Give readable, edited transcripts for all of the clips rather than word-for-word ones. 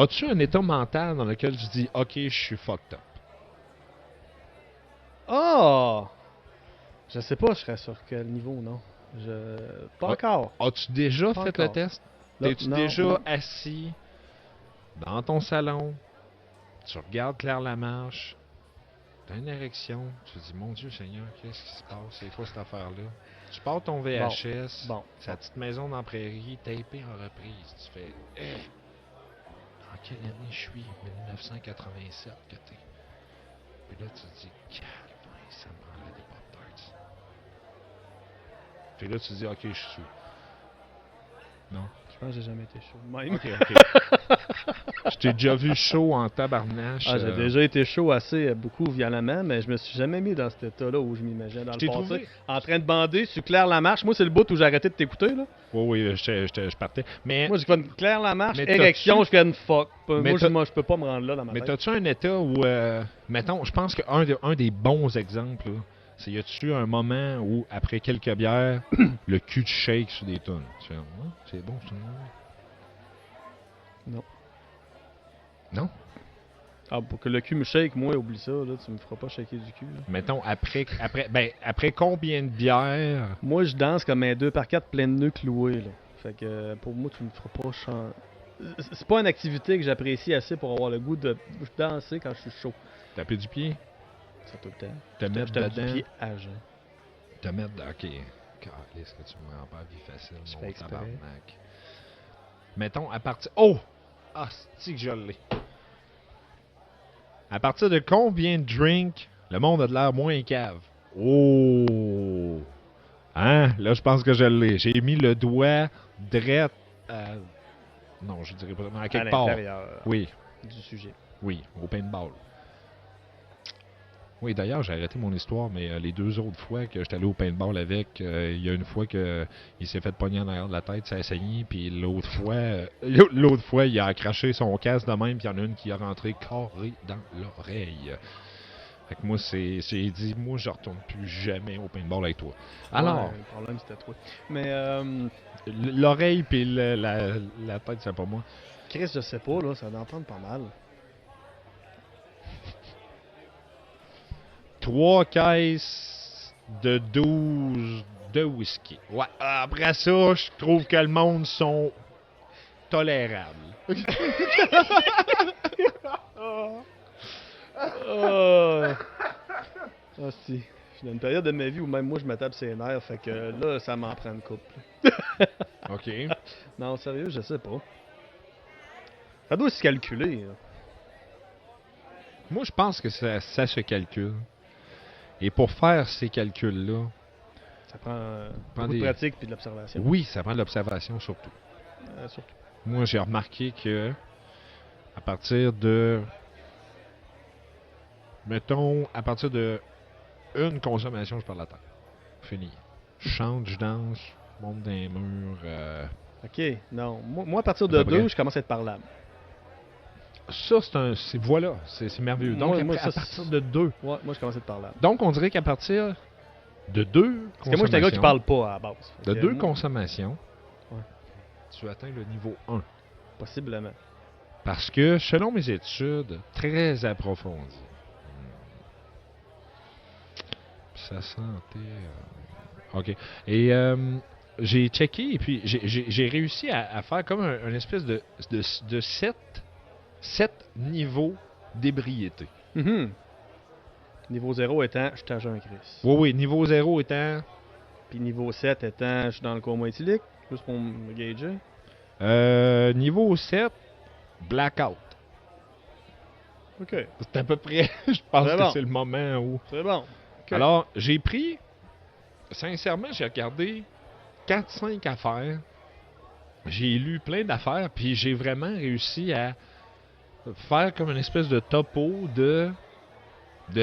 As-tu un état mental dans lequel tu dis, OK, je suis fucked up? Ah! Je sais pas, je serais sur quel niveau, non. Pas Ah, encore. As-tu déjà Pas fait le encore. test? Là, T'es-tu non, déjà non. assis dans ton salon? Tu regardes Claire Lamarche, t'as une érection, tu te dis, mon Dieu Seigneur, qu'est-ce qui se passe? C'est quoi cette affaire-là? Tu pars ton VHS, Bon. sa petite maison dans la prairie, tapée en reprise. Tu fais, en quelle année je suis? 1987 que t'es. Puis là, tu te dis, calme, ça me prendrait des Pop-Tarts. Puis là, tu te dis, OK, je suis sous. Non? Je pense que j'ai jamais été chaud. Même. OK. Je t'ai déjà vu chaud en tabarnache. Ah, j'ai déjà été chaud assez beaucoup violemment, mais je me suis jamais mis dans cet état-là où je m'imaginais dans Je le t'ai passé. trouvé. En train de bander sur Claire Lamarche. Moi, c'est le bout où j'ai arrêté de t'écouter, là. Oui, je partais. Mais, Moi, j'ai fait une Claire Lamarche, Mais érection, je fais une fuck. Mais Moi, je peux pas me rendre là dans ma mais tête. t'as-tu un état où, mettons, je pense qu'un des bons exemples, là, c'est y a-tu un moment où, après quelques bières, le cul te shake sur des tonnes? Tu fais, ouais, c'est bon, c'est bon. Non. Non? Ah, pour que le cul me shake, moi, oublie ça, là, tu me feras pas shaker du cul. Là. Mettons, après combien de bières? Moi, je danse comme un 2x4 plein de nœuds cloués, là. Fait que pour moi, tu me feras pas chanter. C'est pas une activité que j'apprécie assez pour avoir le goût de danser quand je suis chaud. Taper du pied? Ça tout le temps. Te mettre Je tape du dedans? pied à jeun. Te mettre... OK. Est-ce que tu me rends pas la vie facile, Je mon fais exprès. tabarnak? Mettons, à partir... Oh! Ah, c'est que je l'ai. À partir de combien de drinks le monde a de l'air moins cave? Oh! Hein? Là, je pense que je l'ai. J'ai mis le doigt drette à... Non, je dirais pas. Mais à quelque part. l'intérieur Oui, du sujet. oui, au paintball. Oui, d'ailleurs, j'ai arrêté mon histoire, mais les deux autres fois que j'étais allé au paintball avec, il y a une fois que il s'est fait pogner en arrière de la tête, ça a saigné, puis l'autre fois, il a craché son casque de même, puis il y en a une qui a rentré carré dans l'oreille. Fait que moi, j'ai dit, moi, je retourne plus jamais au paintball avec toi. Alors, Ouais, le problème, c'était toi. Mais, l'oreille puis la tête, c'est pas moi. Chris, je sais pas, là, ça doit en prendre pas mal. 3 caisses de 12 de whisky. Ouais, après ça, je trouve que le monde sont tolérables. Ah, si. Je suis dans une période de ma vie où même moi, je me tape ses nerfs, fait que là, ça m'en prend une couple. OK. Non, sérieux, je sais pas. Ça doit se calculer, là. Moi, je pense que ça se calcule. Et pour faire ces calculs-là, Ça prend Prends beaucoup de des- pratique puis de l'observation. oui, ça prend de l'observation surtout. Surtout. Moi, j'ai remarqué que à partir de... Mettons, à partir de une consommation, je perds la tête. Fini. Je chante, je danse, je monte dans les murs. Ok, non. Moi, à partir À de peu près. 2, je commence à être parlable. Ça, voilà, c'est merveilleux. Donc, Moi, à ça, partir de 2. Ouais, moi, je commence à être parlable. Donc, on dirait qu'à partir de 2 Parce que moi, j'étais un gars qui parle pas à la base. Fait De que 2 moi, consommations, Ouais. tu atteins le niveau 1. Possiblement. Parce que, selon mes études très approfondies, sa santé... OK. Et j'ai checké et puis j'ai réussi à faire comme un espèce de 7 niveaux d'ébriété. Mhm. Niveau 0 étant, je t'agis un Chris. Oui, niveau 0 étant... Puis niveau 7 étant, je suis dans le coma éthylique. Juste pour me gager. Niveau 7, blackout. Ok. C'est à peu près, je pense C'est que bon. c'est le moment où... C'est bon. Ok. Alors, j'ai pris... Sincèrement, j'ai regardé 4-5 affaires. J'ai lu plein d'affaires, puis j'ai vraiment réussi à faire comme une espèce de topo de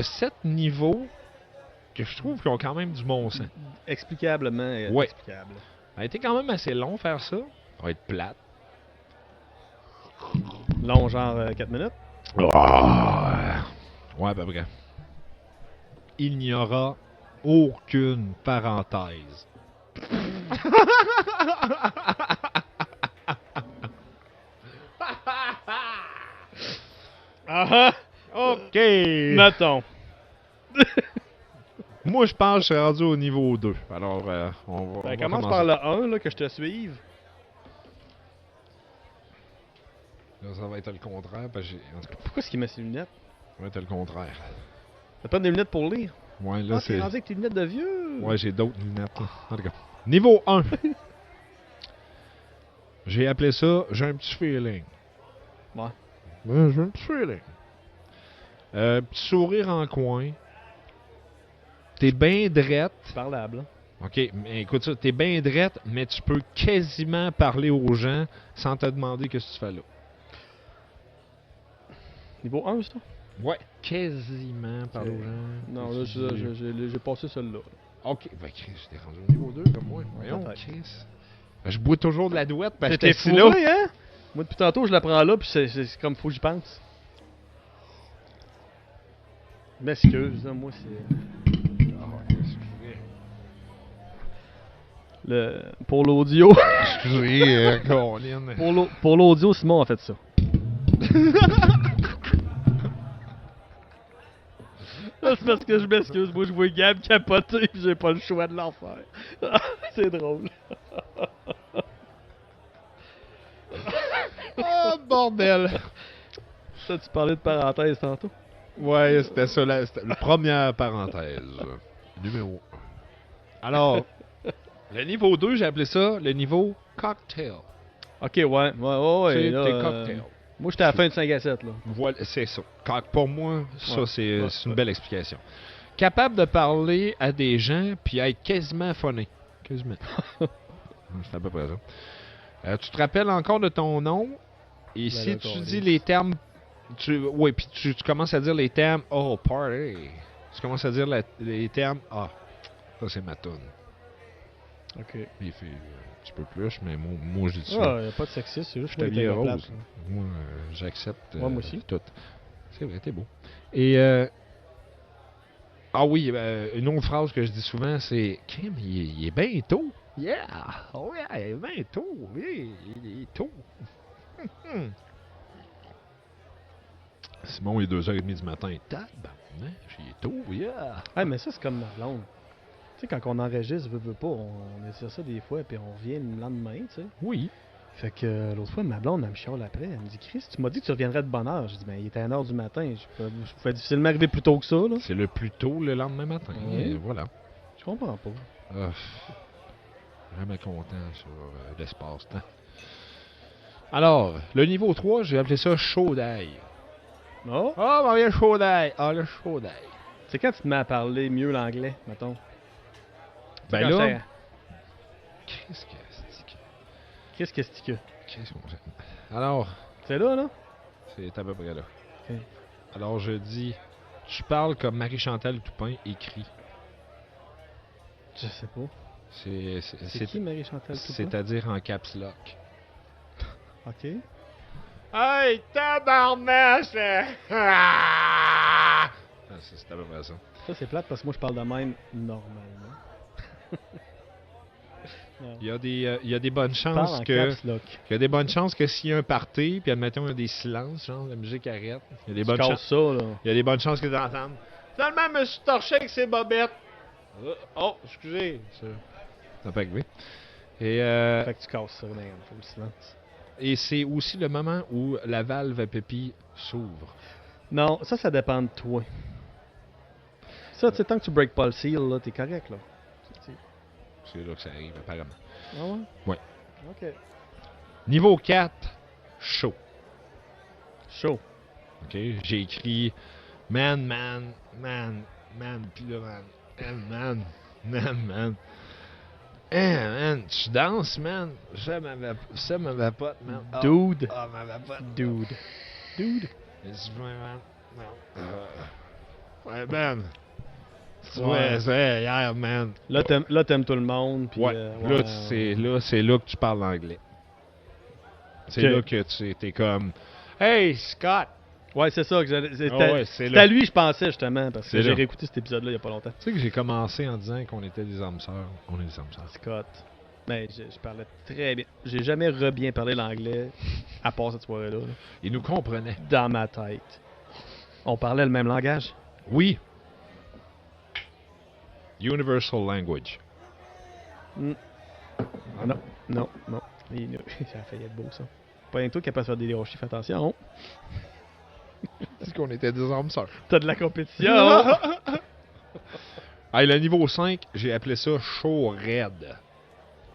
7 niveaux que je trouve qui ont quand même du bon sens. Explicablement Ouais. explicable. Ça a été quand même assez long faire ça. Ça va être plate. Long, genre 4 minutes. Ouais, à peu près. Il n'y aura aucune parenthèse. Ah OK! Mettons. Moi, je pense que je suis rendu au niveau 2. Alors, on va Commence commencer. par le 1, là, que je te suive. Là, ça va être le contraire, parce que en tout cas, Pourquoi est-ce qu'il met ses lunettes? ça va être le contraire. T'as pas des lunettes pour lire? Ouais, là, Ah, t'es c'est... rendu avec tes lunettes de vieux? Ouais, j'ai d'autres lunettes. Là. En tout cas, niveau 1. J'ai appelé ça « J'ai un petit feeling ». Ouais. J'ai un petit feeling. Petit sourire en coin. T'es bien drette. Parlable, hein? OK, mais écoute ça, t'es bien drette, mais tu peux quasiment parler aux gens sans te demander qu'est-ce que tu fais là. Niveau 1, ça? Ouais. Quasiment parler aux gens. Non, là, j'ai passé celui-là. OK, ben Chris, t'es rendu au niveau 2 comme moi. Voyons, Peut-être. Chris. Ben, je bois toujours de la douette parce que T'es j'étais assis là. fourré, hein? Moi, depuis tantôt, je la prends là, puis c'est comme faut que j'y pense. M'excuse, hein, moi, c'est... Pour l'audio... Excusez, Colin. pour l'audio, Simon a fait ça. Là, c'est parce que je m'excuse. Moi, je vois Gab capoter, puis j'ai pas le choix de l'en faire. C'est drôle. Oh, bordel. Ça, tu parlais de parenthèse tantôt? Ouais, c'était ça, c'était la première parenthèse. Numéro 1. Alors, le niveau 2, j'ai appelé ça le niveau cocktail. Ok, ouais. C'est Là, tes cocktails. moi, j'étais à la fin de 5 à 7, là. Voilà, c'est ça. Pour moi, ça, Ouais, c'est ouais, une ouais. belle explication. Capable de parler à des gens puis être quasiment phoné. Quasiment. C'est à peu près ça. Tu te rappelles encore de ton nom et si là, tu encore, dis oui. les termes... Oui, puis tu commences à dire les termes « Oh, party ». Tu commences à dire les termes « Ah, ça c'est ma toune ». Ok. Les filles, un petit peu plus, mais moi je dis ça. Ah, y'a pas de sexisme, c'est juste Je te moi qui lis étais rose. plate, là. Moi, j'accepte Ouais, moi aussi. tout. C'est vrai, t'es beau. Et, ah oui, une autre phrase que je dis souvent, c'est « Kim, il est bien tôt. » Yeah! Oh yeah, il est bien tôt. Oui, il est tôt. Simon, il est 2h30 du matin. Tabarnak, il est tôt, yeah! Ouais, mais ça, c'est comme ma blonde. Tu sais, quand on enregistre, veut pas, on essaie ça des fois, puis on revient le lendemain, tu sais. Oui. Fait que l'autre fois, ma blonde, elle me chiale après. Elle me dit, Chris, tu m'as dit que tu reviendrais de bonne heure. J'ai dit, ben, il était à 1h du matin. Je pouvais difficilement arriver plus tôt que ça, là. C'est le plus tôt le lendemain matin. Oui. Et voilà. Je comprends pas. Ah, vraiment content sur l'espace-temps. Alors, le niveau 3, j'ai appelé ça chaud d'ail. Oh? Ah, ben, il y a le chaud d'ail. Ah, le chaud d'ail. C'est quand tu te mets à parler mieux l'anglais, mettons? Ben Quand là, qu'est-ce que Qu'est-ce que c'est que? qu'est-ce qu'on fait? Alors, C'est là, là? c'est à peu près là. Ok. Alors, je dis, tu parles comme Marie-Chantal Toupin écrit. Je sais pas. C'est qui Marie-Chantal Toupin? C'est-à-dire en caps lock. Ok. Hey, tabarnache! Ah! C'est à peu près ça. Ça, c'est plate parce que moi, je parle de même normalement. Il y a des bonnes Je parle chances en que... caps lock. Il y a des bonnes chances que s'il y a un party, puis admettons il y a des silences, genre la musique arrête. Il y a des Tu bonnes casses chances. ça, là. Il y a des bonnes chances que tu entends. Finalement, je me suis torché avec ses bobettes. Oh, excusez. Ça peut arriver. Et, Fait que tu casses ça, man. Faut le silence. et c'est aussi le moment où la valve à pépi s'ouvre. Non, ça dépend de toi. Ça, tu sais, tant que tu breaks pas le seal, là, t'es correct, là. C'est là que ça arrive, apparemment. Ah ouais? Ouais. Ok. Niveau 4, chaud. Chaud. OK? J'ai écrit man, puis là, man. Man, tu danses, man. Ça ma vapote, man. Ah, Dude. Ah, ma vapote. Dude. Dude. Dis man. Non. Ouais, man. Ouais. C'est hier, man. Là, t'aimes tout le monde. Puis, Ouais. ouais. C'est là que tu parles anglais. C'est Ok. là que t'es comme Hey, Scott! Ouais, c'est ça. C'est Ah ouais, c'est à là. lui, je pensais, justement. Parce que C'est j'ai là. réécouté cet épisode-là il y a pas longtemps. Tu sais que j'ai commencé en disant qu'on était des âmes sœurs. On est des âmes sœurs. Scott. Mais je parlais très bien. J'ai jamais bien parlé l'anglais à part cette soirée-là. Là. Il nous comprenait. Dans ma tête. On parlait le même langage. Oui. Universal language. Non, non, non. Ça a failli être beau, ça. Pas un tout capable de faire des chiffres, attention. C'est qu'on était des âmes sœurs. T'as de la compétition. Hey, le niveau 5, j'ai appelé ça chaud raide.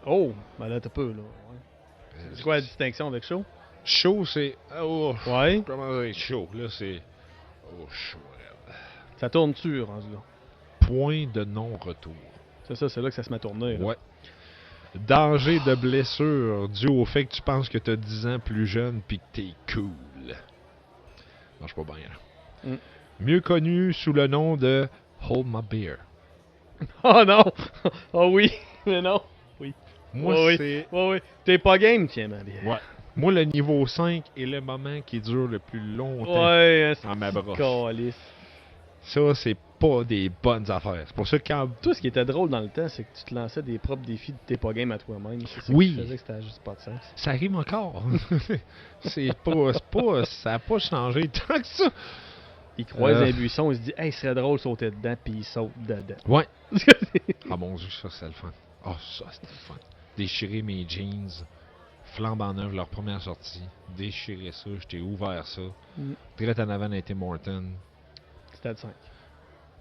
Oh, ben là, t'as peu, là. Ouais. C'est quoi la distinction avec chaud? Chaud, c'est. Oh, Ouais. comment dire chaud? Là, c'est. Oh, chaud raide. Ça tourne-tu, rendu là? Point de non-retour. C'est ça, c'est là que ça se met à tourner. Là. Ouais. Danger de blessure dû au fait que tu penses que t'as 10 ans plus jeune pis que t'es cool. Marche pas bien. Là. Mieux connu sous le nom de Hold My Beer. Oh non! Oh oui! Mais non! Oui. Moi, Oh, oui. c'est. Oui. T'es pas game, tiens, ma bière. Ouais. Moi, le niveau 5 est le moment qui dure le plus longtemps Ouais, dans ma broche. calice. Ça, c'est pas des bonnes affaires. C'est pour ça que quand. Tout ce qui était drôle dans le temps, c'est que tu te lançais des propres défis de t'es pas game à toi-même. C'est ça Oui. qui faisait que c'était juste pas de sens. Ça rime encore. c'est pas. Ça a pas changé tant que ça. Il croise un buisson, il se dit, hey, ce serait drôle de sauter dedans, puis il saute dedans. Ouais. Ah mon dieu, ça c'est le fun. Ah, ça c'était le fun. Déchirer mes jeans, flambe en neuf leur première sortie. Déchirer ça, j'étais ouvert ça. Direct en avant d'un Tim Hortons. Stade 5.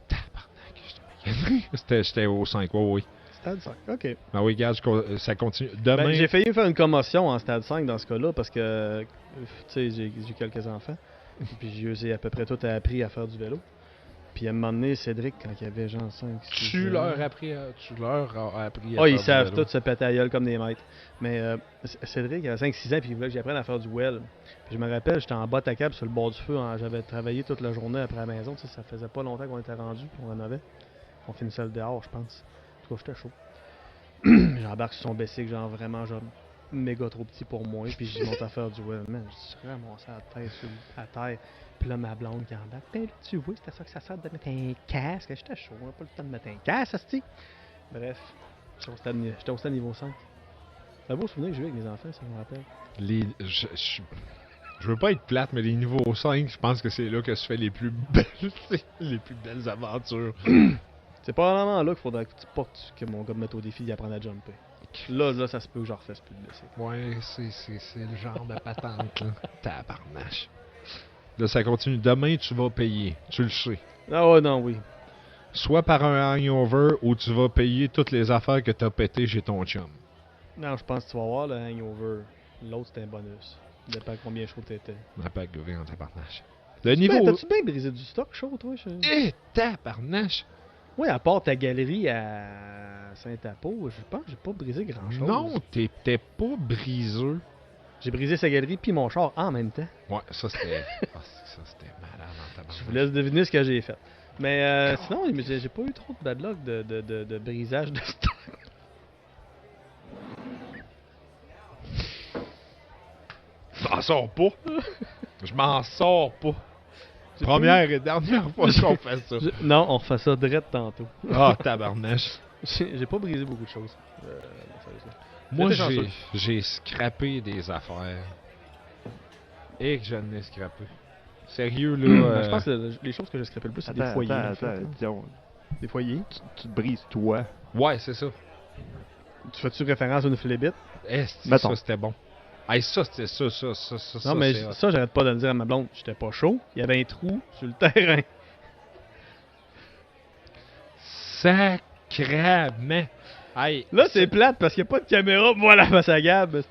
Tabarnak, j'étais au 5, oui. Stade 5, ok. Ben oui, gars, ça continue. Demain. Ben, j'ai failli faire une commotion en stade 5 dans ce cas-là parce que, tu sais, j'ai quelques enfants. Puis j'ai à peu près tout appris à faire du vélo. Puis à un moment donné, Cédric, quand il y avait genre 5, 6 tu leur as appris à Oh, ils faire savent du vélo. tout se péter à gueule comme des maîtres. Mais Cédric, il avait 5-6 ans, puis il voulait que j'apprenne à faire du well. Puis je me rappelle, j'étais en bas à câble sur le bord du feu. J'avais travaillé toute la journée après la maison. Tu sais, ça faisait pas longtemps qu'on était rendu, puis on en avait. On finissait le dehors, je pense. En tout cas, j'étais chaud. J'embarque sur son bicycle, genre méga trop petit pour moi. Puis je monte à faire du well. Man, je suis ramassé à terre, à terre. Puis là, ma blonde qui embarque. Ben là, tu vois, c'était ça que ça sert de mettre un casque. J'étais chaud, on n'a pas le temps de mettre un casque, asti. Bref, j'étais au stade niveau 5. C'est un beau souvenir que j'ai eu avec mes enfants, ça me rappelle. Je veux pas être plate, mais les niveaux 5, je pense que c'est là que se fait les plus belles aventures. C'est probablement là qu'il faudrait que mon gars me mette au défi d'apprendre à jumper. Là, ça se peut que je refasse plus de blessés. Ouais, c'est le genre de patente, là. Tabarnache. Là, ça continue. Demain, tu vas payer. Tu le sais. Ah ouais, non, oui. Soit par un hangover ou tu vas payer toutes les affaires que t'as pétées chez ton chum. Non, je pense que tu vas voir le hangover. L'autre, c'était un bonus. Ça dépend combien chaud t'étais. On n'a pas gouvé en tabarnache. Le niveau. T'as-tu bien brisé du stock chaud, toi? Tabarnache! Oui, à part ta galerie à Saint-Apo, je pense que j'ai pas brisé grand-chose. Non, t'étais pas briseux. J'ai brisé sa galerie puis mon char en même temps. Ouais, ça c'était. Ça c'était malade en tabarnache. Je vous laisse deviner ce que j'ai fait. Mais sinon, j'ai pas eu trop de bad luck de brisage de stock. Je m'en sors pas. Je m'en sors pas. Première et dernière fois qu'on fait ça. Non, on refait ça direct tantôt. Ah, tabarnache. J'ai pas brisé beaucoup de choses. Moi, J'étais chanceux. j'ai scrappé des affaires. Et que je n'ai scrappé. Sérieux, là. Je pense que les choses que j'ai scrappées le plus, c'est des foyers. en fait, hein. Disons, Des foyers. tu te brises toi. Ouais, c'est ça. Tu fais-tu référence à une flébite? Ça, Mettons. c'était bon. Hey, ça, c'était ça. Non, mais c'est hot. ça, j'arrête pas de le dire à ma blonde. J'étais pas chaud. Il y avait un trou sur le terrain. Sacrament. Hey, Là, c'est plate parce qu'il n'y a pas de caméra. Voilà, face à Gab.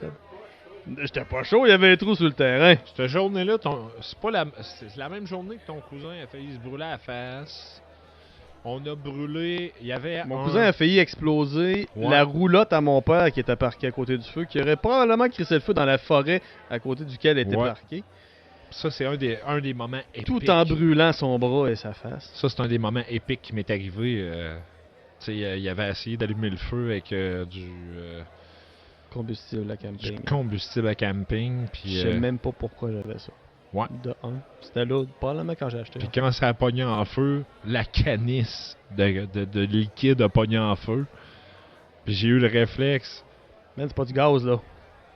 J'étais pas chaud, il y avait un trou sur le terrain. cette journée-là, c'est la même journée que ton cousin a failli se brûler à la face. On a brûlé. Il y avait Mon cousin a failli exploser Ouais. la roulotte à mon père qui était parquée à côté du feu, qui aurait probablement crissé le feu dans la forêt à côté duquel elle était Ouais. parquée, Ça, c'est un des moments épiques. tout en brûlant son bras et sa face. Ça, c'est un des moments épiques qui m'est arrivé. Tu sais, il avait essayé d'allumer le feu avec Combustible à du camping. combustible à camping. Je Puis sais même pas pourquoi j'avais ça. Ouais. De un. C'était là, probablement quand j'ai acheté. puis quand ça a pogné en feu, la canisse de liquide a pogné en feu. Puis j'ai eu le réflexe. Man, c'est pas du gaz, là.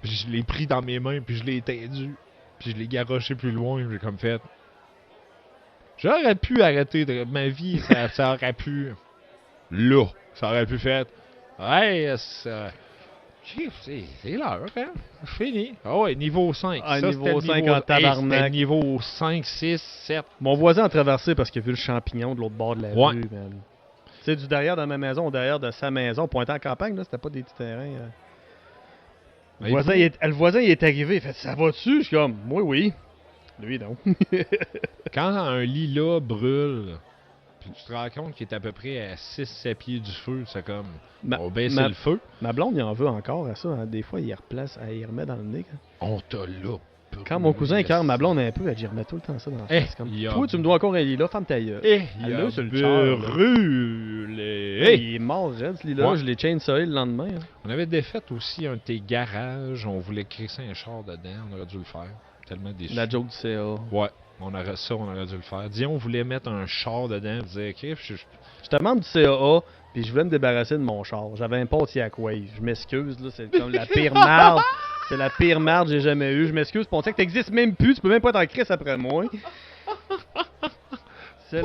Puis je l'ai pris dans mes mains, puis je l'ai étendu. Puis je l'ai garoché plus loin. J'ai comme fait. J'aurais pu arrêter ma vie, ça aurait pu. Là, ça aurait pu faire. Ouais, c'est l'heure, hein? Fini. Ah ouais, niveau 5. Ah, ça, niveau c'était 5 en tabarnak. c'était niveau 5, 6, 7. Mon voisin a traversé parce qu'il a vu le champignon de l'autre bord de la Ouais. rue, man. Tu sais, du derrière de ma maison au derrière de sa maison, pointant en campagne, là, c'était pas des petits terrains. Le voisin, il est arrivé, il fait ça va-tu? Je suis comme, moi, oui. Lui, non. Quand un lilas brûle, puis tu te rends compte qu'il est à peu près à 6-7 pieds du feu, c'est comme, on baisse le feu. Ma blonde, il en veut encore à ça. Hein. Des fois, il replace, il remet dans le nez. On t'a là. Quand mon cousin écœure ma blonde un peu, elle dit remet tout le temps ça dans la face. Comme, il a- toi, tu me dois encore un lilas, ferme ta gueule. Il Elle a l'a sur le char, là. brûlé. Il est mort, Red, ce lilas. Ouais. Je l'ai chainsawé le lendemain. Hein. On avait défait aussi un de tes garages. On voulait crisser un char dedans. On aurait dû le faire. Tellement déçu. La joke du CA. Ouais. On aurait dû le faire. Disons, on voulait mettre un char dedans. On disait, OK, Je te demande du CAA, puis je voulais me débarrasser de mon char. J'avais un Pontiac Wave. Je m'excuse, là, c'est comme la pire marde. C'est la pire marde que j'ai jamais eue. Je m'excuse, Pontiac, t'existes même plus. Tu peux même pas être en crise après moi. C'est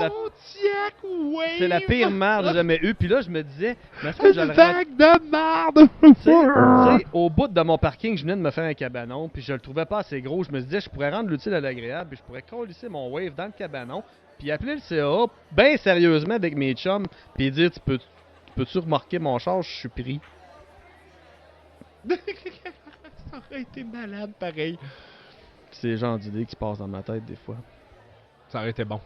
la pire marde que j'ai jamais eue. Puis là, je me disais, mais est-ce que je le vague de merde! Tu sais, au bout de mon parking, je venais de me faire un cabanon, puis je le trouvais pas assez gros. Je me disais, je pourrais rendre l'utile à l'agréable, puis je pourrais colisser mon wave dans le cabanon, puis appeler le CA, bien sérieusement avec mes chums, puis dire, peux-tu remarquer mon char, je suis pris. Ça aurait été malade, pareil. C'est le genre d'idées qui se passent dans ma tête des fois. Ça aurait été bon.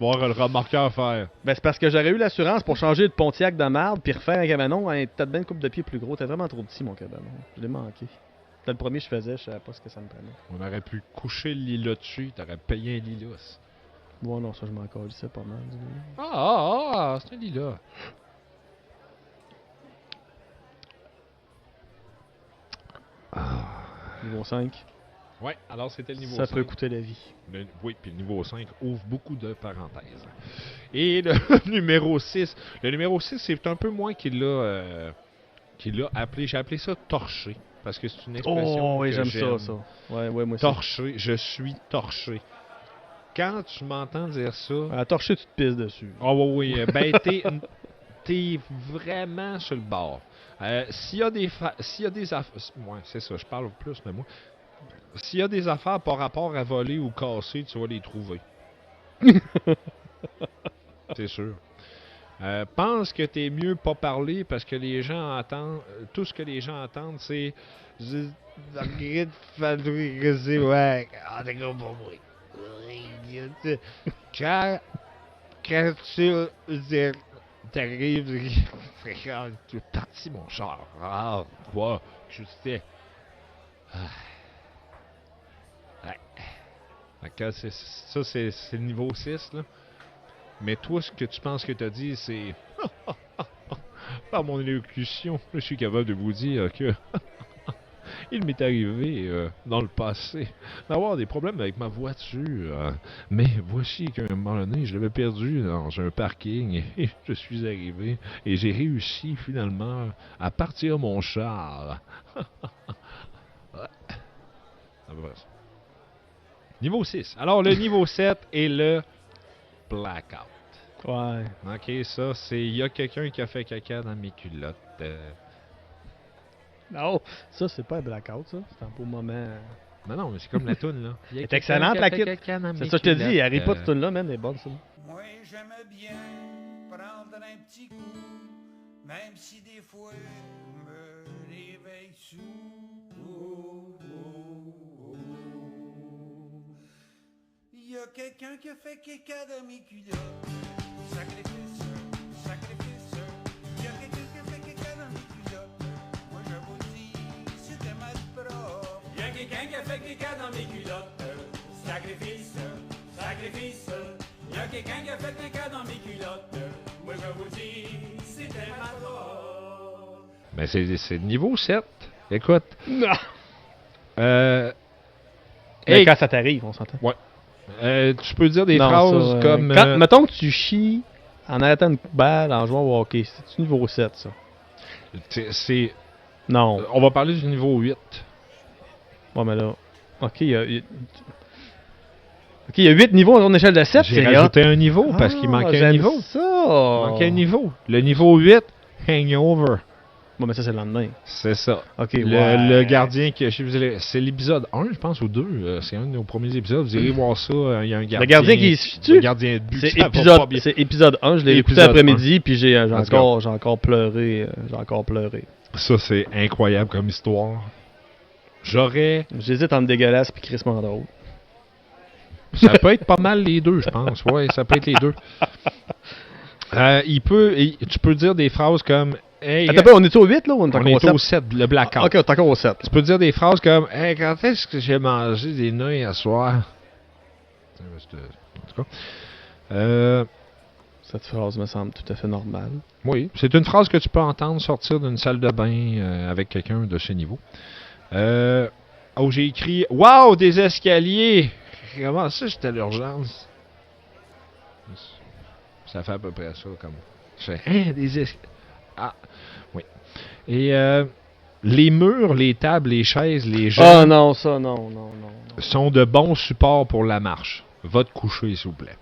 Voir le remorqueur faire. Ben, c'est parce que j'aurais eu l'assurance pour changer de Pontiac de marde, puis refaire un cabanon, un tas de ben coupe de pied plus gros. T'es vraiment trop petit, mon cabanon. Je l'ai manqué. C'était le premier que je faisais, je savais pas ce que ça me prenait. On aurait pu coucher le lilas dessus. T'aurais payé un lilas. Bon, non, ça, je m'en calissais pas mal. Du lilas. C'est un lilas. Niveau 5, Ouais, alors c'était le niveau ça 5. peut coûter la vie. Oui, puis le niveau 5 ouvre beaucoup de parenthèses. Et le numéro 6. Le numéro 6, c'est un peu moi qui l'a appelé. J'ai appelé ça torché. Parce que c'est une expression. Oh, oui, que j'aime ça. Ouais, moi aussi. Torché. Je suis torché. Quand tu m'entends dire ça. À la torcher, tu te pisses dessus. Oh oui, ben t'es vraiment sur le bord. S'il y a des affaires. Ouais, c'est ça, je parle plus de moi. S'il y a des affaires par rapport à voler ou casser, tu vas les trouver. C'est sûr. Pense que t'es mieux pas parler parce que les gens entendent. Tout ce que les gens entendent, c'est. Ouais, quand tu t'arrives, tu es parti mon char. Ah, quoi, je sais. Ouais. D'accord, ça, c'est le niveau 6, là. Mais toi, ce que tu penses que tu as dit, c'est... Par mon élocution, je suis capable de vous dire que... Il m'est arrivé, dans le passé, d'avoir des problèmes avec ma voiture. Mais voici qu'à un moment donné, je l'avais perdu dans un parking et je suis arrivé et j'ai réussi finalement à partir mon char. Ouais. Ça va ça. Niveau 6. Alors, le niveau 7 est le blackout. Ouais. Ok, ça, c'est... Il y a quelqu'un qui a fait caca dans mes culottes. Non, ça, c'est pas un blackout, ça. C'est un beau moment. Non, mais c'est comme la toune, là. Elle est excellente, la kit. C'est ça que je te dis, Harry Potter, cette toune-là, man, elle est bonne, ça. Moi, j'aime bien prendre un petit coup, même si des fois je me réveille sous. Il y a quelqu'un qui a fait caca dans mes culottes. Sacrifice, sacrifice. Il y a quelqu'un qui a fait caca dans mes culottes. Moi, je vous dis, c'était mal propre. Il y a quelqu'un qui a fait caca dans mes culottes. Sacrifice, sacrifice. Il y a quelqu'un qui a fait caca dans mes culottes. Moi je vous dis, c'était ma faute. Ben, c'est niveau 7. Écoute. Non. Mais Mais quand ça t'arrive, on s'entend. Ouais. Tu peux dire des Non, phrases ça, comme... mettons que tu chies en arrêtant une balle en jouant au hockey. C'est niveau 7, ça. c'est... Non. On va parler du niveau 8. Bon, mais là... Ok, Ok, il y a 8 niveaux en échelle de 7. J'ai rajouté un niveau parce qu'il manquait un j'aime niveau. ça. Il manquait un niveau. Le niveau 8, Hangover. Bon, mais ça, c'est le lendemain. C'est ça. Ok, Le gardien qui c'est l'épisode 1, je pense, ou 2. C'est un de nos premiers épisodes. Vous irez voir ça. Il y a un gardien. Le gardien qui se tue? Le gardien de but. C'est ça va pas bien. épisode 1. Je l'ai écouté Épisode après-midi, puis j'ai Let's encore pleuré. J'ai encore pleuré. Ça, c'est incroyable comme histoire. J'hésite entre dégueulasse et Chris Mandor. Ça peut être pas mal les deux, je pense. Ouais, ça peut être les deux. Tu peux dire des phrases comme hey, Attends, on est au 8 là ou on est on encore est au au 7? 7, le blackout. Ok, on est encore au 7. Tu peux dire des phrases comme hey, quand est-ce que j'ai mangé des nouilles à soir? En tout cas. Cette phrase me semble tout à fait normale. Oui, c'est une phrase que tu peux entendre sortir d'une salle de bain avec quelqu'un de ce niveau. J'ai écrit wow, des escaliers! Comment ça, j'étais à l'urgence? Ça fait à peu près ça, comme. Je fais, des escaliers. Ah, oui. Et les murs, les tables, les chaises, les gens. Ah non, ça, non. Sont de bons supports pour la marche. Va te coucher, s'il vous plaît.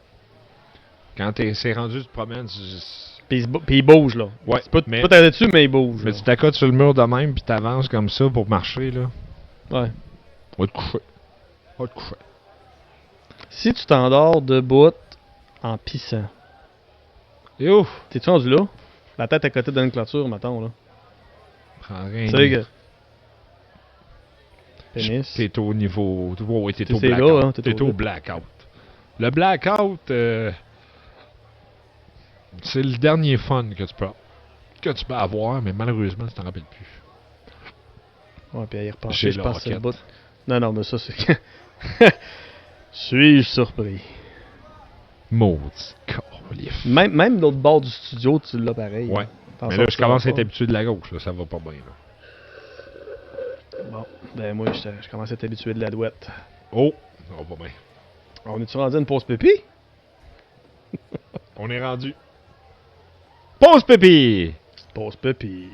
Quand c'est rendu, tu te promènes. Puis il bouge, là. Ouais, Tu peux t'arrêter dessus, mais il bouge. Mais là. tu t'accotes sur le mur de même, puis t'avances comme ça pour marcher, là. Ouais. Va te coucher. Va te coucher. Si tu t'endors debout en pissant, Et ouf! t'es-tu rendu là? La tête à côté d'une clôture, mettons, là. Prends rien. Tu sais que... Pénis. T'es au niveau. Ouais, t'es au C'est là, blackout. hein, T'es au blackout. Le blackout, c'est le dernier fun que tu peux avoir, mais malheureusement, tu t'en rappelles plus. Ouais, puis à y repenser, J'ai je le pense que c'est le rocket. bout. Non, mais ça, c'est... Suis-je surpris? Maudit colif. Même de l'autre bord du studio, tu l'as pareil. Ouais. T'en Mais sors là, je pas commence à être pas. habitué de la gauche, là. Ça va pas bien, là. Bon, ben moi, je commence à être habitué de la douette. Oh! Ça va pas bien. On est-tu rendu à une pause pépi? On est rendu. Pause, Pépi! Pause pépi.